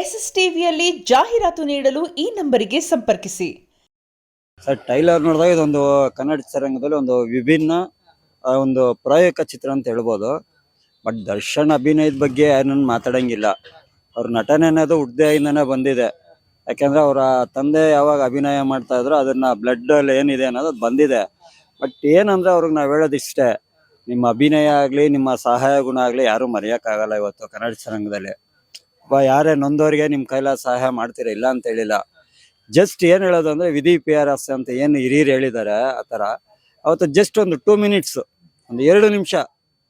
S S ಟಿವಿಯಲ್ಲಿ ಜಾಹೀರಾತು ನೀಡಲು ಈ ನಂಬರಿಗೆ ಸಂಪರ್ಕಿಸಿ. ಸರ್, ಟೈಲರ್ ನೋಡಿದಾಗ ಇದೊಂದು ಕನ್ನಡ ಚಿತ್ರರಂಗದಲ್ಲಿ ಒಂದು ವಿಭಿನ್ನ ಒಂದು ಪ್ರಾಯೋಗಿಕ ಚಿತ್ರ ಅಂತ ಹೇಳ್ಬೋದು. ಬಟ್ ದರ್ಶನ್ ಅಭಿನಯದ ಬಗ್ಗೆ ಯಾರನ್ನ ಮಾತಾಡಂಗಿಲ್ಲ. ಅವ್ರ ನಟನೆ ಅನ್ನೋದು ಹುಡ್ದೆಯಿಂದನೇ ಬಂದಿದೆ. ಯಾಕೆಂದ್ರೆ ಅವರ ತಂದೆ ಯಾವಾಗ ಅಭಿನಯ ಮಾಡ್ತಾ ಇದ್ರು ಅದನ್ನ ಬ್ಲಡ್ ಅಲ್ಲಿ ಏನಿದೆ ಅನ್ನೋದು ಬಂದಿದೆ. ಬಟ್ ಏನಂದ್ರೆ ಅವ್ರಿಗೆ ನಾವ್ ಹೇಳೋದು ಇಷ್ಟೇ, ನಿಮ್ಮ ಅಭಿನಯ ಆಗ್ಲಿ ನಿಮ್ಮ ಸಹಾಯ ಗುಣ ಆಗ್ಲಿ ಯಾರು ಮರೆಯಕ್ಕಾಗಲ್ಲ. ಇವತ್ತು ಕನ್ನಡ ಚಿತ್ರರಂಗದಲ್ಲಿ ಯಾರೇ ನೊಂದವರಿಗೆ ನಿಮ್ ಕೈಲ ಸಹಾಯ ಮಾಡ್ತೀರಾ, ಇಲ್ಲ ಅಂತ ಹೇಳಿಲ್ಲ. ಜಸ್ಟ್ ಏನ್ ಹೇಳೋದು ಅಂದ್ರೆ ವಿಧಿ PRS ಅಂತ ಏನು ಹಿರಿಯರು ಹೇಳಿದ್ದಾರೆ ಆ ತರ. ಅವತ್ತು ಜಸ್ಟ್ ಒಂದು 2 ಮಿನಿಟ್ಸ್, ಒಂದು 2 ನಿಮಿಷ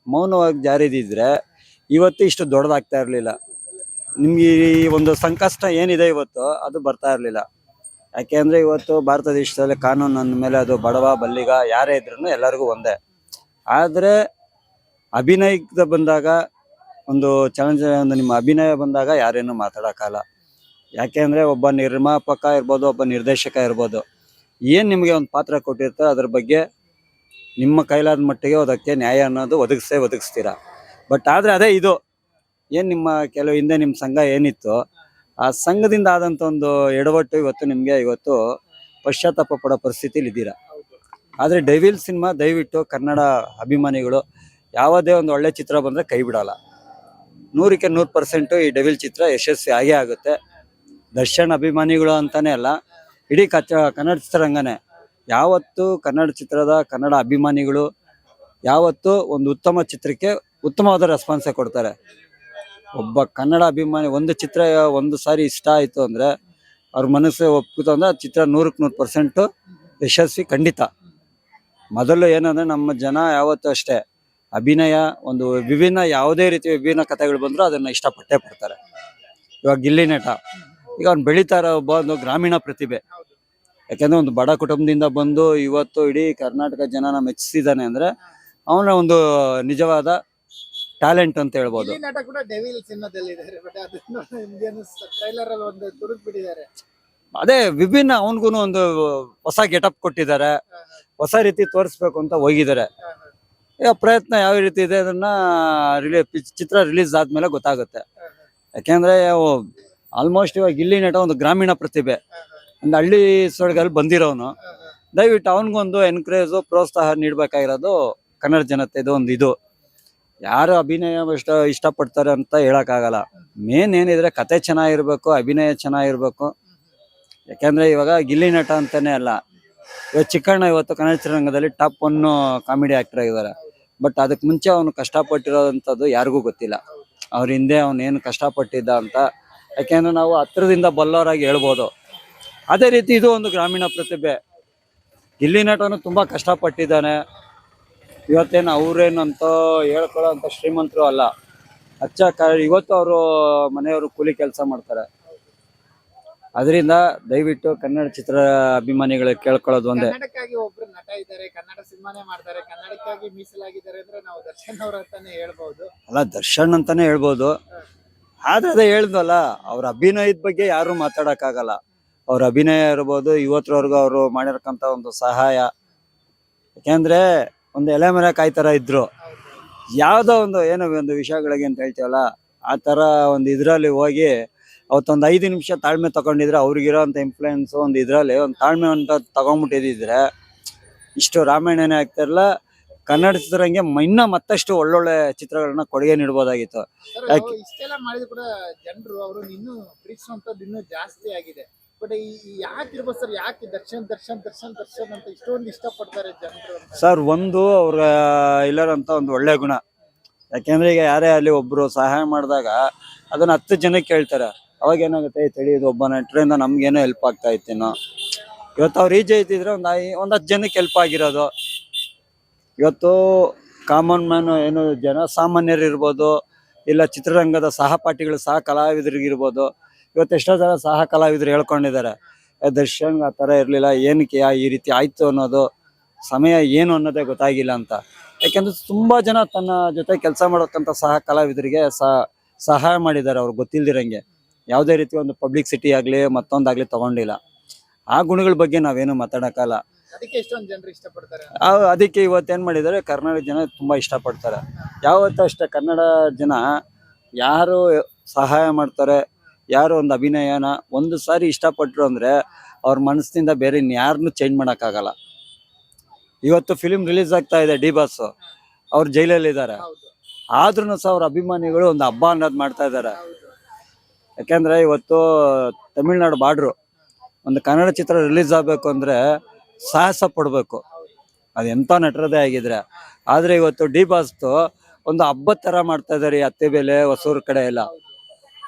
ಮೌನವಾಗಿ ಜಾರಿದಿದ್ರೆ ಇವತ್ತು ಇಷ್ಟು ದೊಡ್ಡದಾಗ್ತಾ ಇರ್ಲಿಲ್ಲ. ನಿಮ್ಗೆ ಈ ಒಂದು ಸಂಕಷ್ಟ ಏನಿದೆ ಇವತ್ತು ಅದು ಬರ್ತಾ ಇರ್ಲಿಲ್ಲ. ಯಾಕೆಂದ್ರೆ ಇವತ್ತು ಭಾರತ ದೇಶದಲ್ಲಿ ಕಾನೂನು ಅಂದ ಮೇಲೆ ಅದು ಬಡವ ಬಲ್ಲಿಗ ಯಾರೇ ಇದ್ರು ಎಲ್ಲರಿಗೂ ಒಂದೇ. ಆದ್ರೆ ಅಭಿನಯದ ಬಂದಾಗ ಒಂದು ಒಂದು ನಿಮ್ಮ ಅಭಿನಯ ಬಂದಾಗ ಯಾರೇನು ಮಾತಾಡೋಕ್ಕಲ್ಲ. ಯಾಕೆಂದ್ರೆ ಒಬ್ಬ ನಿರ್ಮಾಪಕ ಇರ್ಬೋದು, ಒಬ್ಬ ನಿರ್ದೇಶಕ ಇರ್ಬೋದು, ಏನ್ ನಿಮ್ಗೆ ಒಂದು ಪಾತ್ರ ಕೊಟ್ಟಿರ್ತಾರೆ ಅದ್ರ ಬಗ್ಗೆ ನಿಮ್ಮ ಕೈಲಾದ ಮಟ್ಟಿಗೆ ಅದಕ್ಕೆ ನ್ಯಾಯ ಅನ್ನೋದು ಒದಗಿಸ್ತೀರಾ. ಬಟ್ ಆದ್ರೆ ಅದೇ ಇದು ಏನ್ ನಿಮ್ಮ ಕೆಲವು ಹಿಂದೆ ನಿಮ್ ಸಂಘ ಏನಿತ್ತು ಆ ಸಂಘದಿಂದ ಆದಂತ ಒಂದು ಎಡವಟ್ಟು ಇವತ್ತು ಪಶ್ಚಾತ್ತಾಪ ಪಡೋ ಪರಿಸ್ಥಿತಿಲಿ ಇದ್ದೀರಾ. ಆದ್ರೆ ಡೆವಿಲ್ ಸಿನಿಮಾ ದಯವಿಟ್ಟು ಕನ್ನಡ ಅಭಿಮಾನಿಗಳು ಯಾವುದೇ ಒಂದು ಒಳ್ಳೆ ಚಿತ್ರ ಬಂದ್ರೆ ಕೈ ಬಿಡಲ್ಲ. 100ಕ್ಕೆ 100% ಈ ಡೆವಿಲ್ ಚಿತ್ರ ಯಶಸ್ವಿ ಆಗೇ ಆಗುತ್ತೆ. ದರ್ಶನ್ ಅಭಿಮಾನಿಗಳು ಅಂತಾನೆ ಅಲ್ಲ, ಇಡೀ ಕನ್ನಡ ಚಿತ್ರರಂಗನೇ ಯಾವತ್ತು ಕನ್ನಡ ಅಭಿಮಾನಿಗಳು ಯಾವತ್ತು ಒಂದು ಉತ್ತಮ ಚಿತ್ರಕ್ಕೆ ಉತ್ತಮವಾದ ರೆಸ್ಪಾನ್ಸೇ ಕೊಡ್ತಾರೆ. ಒಬ್ಬ ಕನ್ನಡ ಅಭಿಮಾನಿ ಒಂದು ಚಿತ್ರ ಒಂದು ಸಾರಿ ಇಷ್ಟ ಆಯ್ತು ಅಂದ್ರೆ ಅವ್ರ ಮನಸ್ಸು ಒಪ್ಪಿತು ಅಂದ್ರೆ ಚಿತ್ರ 100ಕ್ಕೆ 100% ಯಶಸ್ವಿ ಖಂಡಿತ. ಮೊದಲು ಏನಂದ್ರೆ ನಮ್ಮ ಜನ ಯಾವತ್ತೂ ಅಷ್ಟೇ ಅಭಿನಯ ಒಂದು ಯಾವುದೇ ರೀತಿ ವಿಭಿನ್ನ ಕಥೆಗಳು ಬಂದ್ರು ಅದನ್ನ ಇಷ್ಟಪಟ್ಟೇ ಪಡ್ತಾರೆ. ಇವಾಗ ಗಿಲ್ಲಿ ನಟ ಈಗ ಅವ್ನು ಬೆಳೀತಾ ಇರೋ ಒಬ್ಬ ಒಂದು ಗ್ರಾಮೀಣ ಪ್ರತಿಭೆ. ಯಾಕಂದ್ರೆ ಒಂದು ಬಡ ಕುಟುಂಬದಿಂದ ಬಂದು ಇವತ್ತು ಇಡೀ ಕರ್ನಾಟಕ ಜನನ ಮೆಚ್ಚಿಸಿದಾನೆ ಅಂದ್ರೆ ಅವನ ಒಂದು ನಿಜವಾದ ಟ್ಯಾಲೆಂಟ್ ಅಂತ ಹೇಳ್ಬೋದು. ಅದೇ ವಿಭಿನ್ನ ಅವನ್ಗೂ ಒಂದು ಹೊಸ ಗೆಟಪ್ ಕೊಟ್ಟಿದ್ದಾರೆ, ಹೊಸ ರೀತಿ ತೋರಿಸ್ಬೇಕು ಅಂತ ಹೋಗಿದ್ದಾರೆ. ಈಗ ಪ್ರಯತ್ನ ಯಾವ ರೀತಿ ಇದೆ ಅದನ್ನ ಚಿತ್ರ ರಿಲೀಸ್ ಆದ್ಮೇಲೆ ಗೊತ್ತಾಗುತ್ತೆ. ಯಾಕೆಂದ್ರೆ ಆಲ್ಮೋಸ್ಟ್ ಇವಾಗ ಗಿಲ್ಲಿ ನಟ ಒಂದು ಗ್ರಾಮೀಣ ಪ್ರತಿಭೆ, ಒಂದು ಹಳ್ಳಿ ಸೊಳಗಲ್ಲಿ ಬಂದಿರೋನು. ದಯವಿಟ್ಟು ಅವನಿಗೊಂದು ಎನ್ಕರೇಜು ಪ್ರೋತ್ಸಾಹ ನೀಡ್ಬೇಕಾಗಿರೋದು ಕನ್ನಡ ಜನತೆದು ಒಂದು ಇದು. ಯಾರು ಅಭಿನಯ ಇಷ್ಟಪಡ್ತಾರೆ ಅಂತ ಹೇಳಕ್ಕಾಗಲ್ಲ. ಮೇನ್ ಏನಿದ್ರೆ ಕತೆ ಚೆನ್ನಾಗಿರ್ಬೇಕು, ಅಭಿನಯ ಚೆನ್ನಾಗಿರ್ಬೇಕು. ಯಾಕೆಂದ್ರೆ ಇವಾಗ ಗಿಲ್ಲಿ ನಟ ಅಂತಾನೆ ಅಲ್ಲ, ಇವಾಗ ಚಿಕ್ಕಣ್ಣ ಇವತ್ತು ಕನ್ನಡ ಚಿತ್ರರಂಗದಲ್ಲಿ ಟಾಪ್ 1 ಕಾಮಿಡಿ ಆಕ್ಟರ್ ಆಗಿದ್ದಾರೆ. ಬಟ್ ಅದಕ್ಕೆ ಮುಂಚೆ ಅವನು ಕಷ್ಟಪಟ್ಟಿರೋದಂಥದ್ದು ಯಾರಿಗೂ ಗೊತ್ತಿಲ್ಲ. ಅವ್ರ ಹಿಂದೆ ಅವನೇನು ಕಷ್ಟಪಟ್ಟಿದ್ದ ಅಂತ. ಯಾಕೆಂದ್ರೆ ನಾವು ಹತ್ರದಿಂದ ಬಲ್ಲವರಾಗಿ ಹೇಳ್ಬೋದು. ಅದೇ ರೀತಿ ಇದು ಒಂದು ಗ್ರಾಮೀಣ ಪ್ರತಿಭೆ. ಗಿಲ್ಲಿ ನಟನು ತುಂಬಾ ಕಷ್ಟಪಟ್ಟಿದ್ದಾನೆ. ಇವತ್ತೇನು ಅವ್ರೇನಂತ ಹೇಳ್ಕೊಳ್ಳೋ ಅಂತ ಶ್ರೀಮಂತರು ಅಲ್ಲ. ಇವತ್ತು ಅವರು ಮನೆಯವರು ಕೂಲಿ ಕೆಲಸ ಮಾಡ್ತಾರೆ. ಅದರಿಂದ ದಯವಿಟ್ಟು ಕನ್ನಡ ಚಿತ್ರ ಅಭಿಮಾನಿಗಳಿಗೆ ಕೇಳ್ಕೊಳ್ಳೋದು ಒಂದೇ, ಒಬ್ರು ನಟ ಇದ್ದಾರೆ, ಕನ್ನಡ ಸಿನಿಮಾನೇ ಮಾಡ್ತಾರೆ, ಕನ್ನಡಕ್ಕಾಗಿ ಮೀಸಲಾಗಿದ್ದಾರೆ ಅಂದ್ರೆ ನಾವು ದರ್ಶನ್ ಅವ್ರ ಅಂತಾನೆ ಹೇಳ್ಬೋದು. ಅಲ್ಲ, ದರ್ಶನ್ ಅಂತಾನೆ ಹೇಳ್ಬೋದು. ಆದ್ರೆ ಅದೇ ಹೇಳ್ದಲ್ಲ, ಅವ್ರ ಅಭಿನಯದ ಬಗ್ಗೆ ಯಾರು ಮಾತಾಡಕ್ಕಾಗಲ್ಲ. ಅವ್ರ ಅಭಿನಯ ಇರ್ಬೋದು, ಇವತ್ತರವರೆಗೂ ಅವರು ಮಾಡಿರ್ಕಂತ ಒಂದು ಸಹಾಯ. ಯಾಕೆಂದ್ರೆ ಒಂದು ಎಲೆ ಮರ ಕಾಯ್ತರ ಇದ್ರು, ಯಾವ್ದೋ ಒಂದು ಏನೋ ಒಂದು ವಿಷಯಗಳಿಗೆ ಅಂತ ಹೇಳ್ತೀವಲ್ಲ ಆ ತರ ಒಂದು ಇದ್ರಲ್ಲಿ ಹೋಗಿ ಅವತ್ತೊಂದು 5 ನಿಮಿಷ ತಾಳ್ಮೆ ತಗೊಂಡಿದ್ರೆ ಅವ್ರಿಗಿರೋ ಅಂತ ಇನ್ಫ್ಲೂಯೆನ್ಸ್ ಒಂದು ಇದ್ರಲ್ಲಿ ಒಂದು ತಾಳ್ಮೆ ಅಂತ ತಗೊಂಡ್ಬಿಟ್ಟಿದ್ರೆ ಇಷ್ಟು ರಾಮಾಯಣನೇ ಆಗ್ತಿರಲ್ಲ. ಕನ್ನಡ ಚಿತ್ರರಂಗೆ ಇನ್ನ ಮತ್ತಷ್ಟು ಒಳ್ಳೊಳ್ಳೆ ಚಿತ್ರಗಳನ್ನ ಕೊಡುಗೆ ನೀಡಬಹುದಾಗಿತ್ತು. ಇಷ್ಟೆಲ್ಲ ಮಾಡಿದ್ರು ಕೂಡ ಜನರು ಅವ್ರನ್ನ ಇನ್ನೂ ಪ್ರೀತಿಸುವಂತದ್ದು ಇನ್ನೂ ಜಾಸ್ತಿ ಆಗಿದೆ. ಬಟ್ ಯಾಕೆ ಇರ್ಬೋದು ಸರ್, ಯಾಕೆ ದರ್ಶನ್ ದರ್ಶನ್ ದರ್ಶನ್ ದರ್ಶನ್ ಅಂತ ಇಷ್ಟೊಂದು ಇಷ್ಟಪಡ್ತಾರೆ ಜನರು? ಸರ್, ಒಂದು ಅವ್ರ ಇಲ್ಲರಂತ ಒಂದು ಒಳ್ಳೆ ಗುಣ. ಯಾಕೆಂದ್ರೆ ಈಗ ಯಾರೇ ಅಲ್ಲಿ ಒಬ್ರು ಸಹಾಯ ಮಾಡಿದಾಗ ಅದನ್ನ 10 ಜನಕ್ಕೆ ಕೇಳ್ತಾರೆ. ಅವಾಗ ಏನಾಗುತ್ತೆ, ತಿಳಿಯೋದು ಒಬ್ಬ ನಟರಿಂದ ನಮ್ಗೇನೋ ಹೆಲ್ಪ್ ಆಗ್ತಾ ಇತ್ತೇನೋ. ಇವತ್ತು ಅವ್ರು ಈಜೆ ಇದ್ದಿದ್ರೆ ಒಂದು 10 ಜನಕ್ಕೆ ಹೆಲ್ಪ್ ಆಗಿರೋದು. ಇವತ್ತು ಕಾಮನ್ ಮ್ಯಾನ್ ಏನು ಜನಸಾಮಾನ್ಯರು ಇರ್ಬೋದು, ಇಲ್ಲ ಚಿತ್ರರಂಗದ ಸಹಪಾಠಿಗಳು ಸಹ ಕಲಾವಿದರಿಗಿರ್ಬೋದು. ಇವತ್ತು ಎಷ್ಟೋ ಜನ ಸಹ ಕಲಾವಿದರು ಹೇಳ್ಕೊಂಡಿದ್ದಾರೆ, ದರ್ಶನ್ ಆ ಥರ ಇರಲಿಲ್ಲ, ಏನಕ್ಕೆ ಈ ರೀತಿ ಆಯ್ತು ಅನ್ನೋದು ಸಮಯ ಏನು ಅನ್ನೋದೇ ಗೊತ್ತಾಗಿಲ್ಲ ಅಂತ. ಯಾಕೆಂದ್ರೆ ತುಂಬಾ ಜನ ತನ್ನ ಜೊತೆ ಕೆಲಸ ಮಾಡೋಕ್ಕಂತ ಸಹ ಕಲಾವಿದರಿಗೆ ಸಹಾಯ ಮಾಡಿದ್ದಾರೆ. ಅವ್ರು ಗೊತ್ತಿಲ್ದಿರಂಗೆ ಯಾವುದೇ ರೀತಿ ಒಂದು ಪಬ್ಲಿಸಿಟಿ ಆಗ್ಲಿ ಮತ್ತೊಂದಾಗ್ಲಿ ತಗೊಂಡಿಲ್ಲ. ಆ ಗುಣಗಳ ಬಗ್ಗೆ ನಾವೇನು ಮಾತಾಡಕ್ಕಲ್ಲ. ಅದಕ್ಕೆ ಇವತ್ತೇನ್ ಮಾಡಿದ್ದಾರೆ, ಕರ್ನಾಟಕ ಜನ ತುಂಬಾ ಇಷ್ಟಪಡ್ತಾರೆ. ಯಾವತ್ತೂ ಅಷ್ಟೇ ಕನ್ನಡ ಜನ ಯಾರು ಸಹಾಯ ಮಾಡ್ತಾರೆ, ಯಾರು ಒಂದು ಅಭಿನಯನ ಒಂದು ಸಾರಿ ಇಷ್ಟಪಟ್ರು ಅಂದರೆ ಅವ್ರ ಮನಸ್ಸಿನಿಂದ ಬೇರೆ ಇನ್ಯಾರನ್ನೂ ಚೇಂಜ್ ಮಾಡೋಕ್ಕಾಗಲ್ಲ. ಇವತ್ತು ಫಿಲಿಮ್ ರಿಲೀಸ್ ಆಗ್ತಾ ಇದೆ, ಡಿ ಬಾಸ್ ಅವ್ರು ಜೈಲಲ್ಲಿದ್ದಾರೆ, ಆದ್ರೂ ಸಹ ಅವ್ರ ಅಭಿಮಾನಿಗಳು ಒಂದು ಹಬ್ಬ ಅನ್ನೋದು ಮಾಡ್ತಾ ಇದ್ದಾರೆ. ಯಾಕೆಂದ್ರೆ ಇವತ್ತು ತಮಿಳ್ನಾಡು ಬಾರ್ಡ್ರು ಒಂದು ಕನ್ನಡ ಚಿತ್ರ ರಿಲೀಸ್ ಆಗಬೇಕು ಅಂದರೆ ಸಾಹಸ ಪಡಬೇಕು, ಅದು ಎಂಥ ನಟರದೇ ಆಗಿದ್ರೆ. ಆದರೆ ಇವತ್ತು ಡಿ ಬಾಸ್ದು ಒಂದು ಹಬ್ಬದ ಥರ ಮಾಡ್ತಾ ಇದ್ದಾರೆ, ಅತ್ತೆ ಬೆಲೆ ಹೊಸೂರು ಕಡೆ ಎಲ್ಲ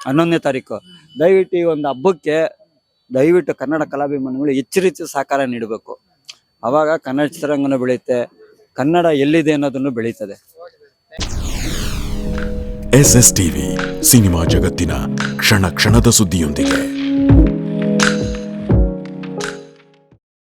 11ನೇ ತಾರೀಕು. ದಯವಿಟ್ಟು ಈ ಒಂದು ಹಬ್ಬಕ್ಕೆ ದಯವಿಟ್ಟು ಕನ್ನಡ ಕಲಾಭಿಮಾನಿಗಳು ಹೆಚ್ಚು ಸಹಕಾರ ನೀಡಬೇಕು. ಆವಾಗ ಕನ್ನಡ ಚಿತ್ರರಂಗನೂ ಬೆಳೆಯುತ್ತೆ, ಕನ್ನಡ ಎಲ್ಲಿದೆ ಅನ್ನೋದನ್ನು ಬೆಳೀತದೆ. SS ಟಿವಿ ಸಿನಿಮಾ ಜಗತ್ತಿನ ಕ್ಷಣ ಕ್ಷಣದ ಸುದ್ದಿಯೊಂದಿಗೆ.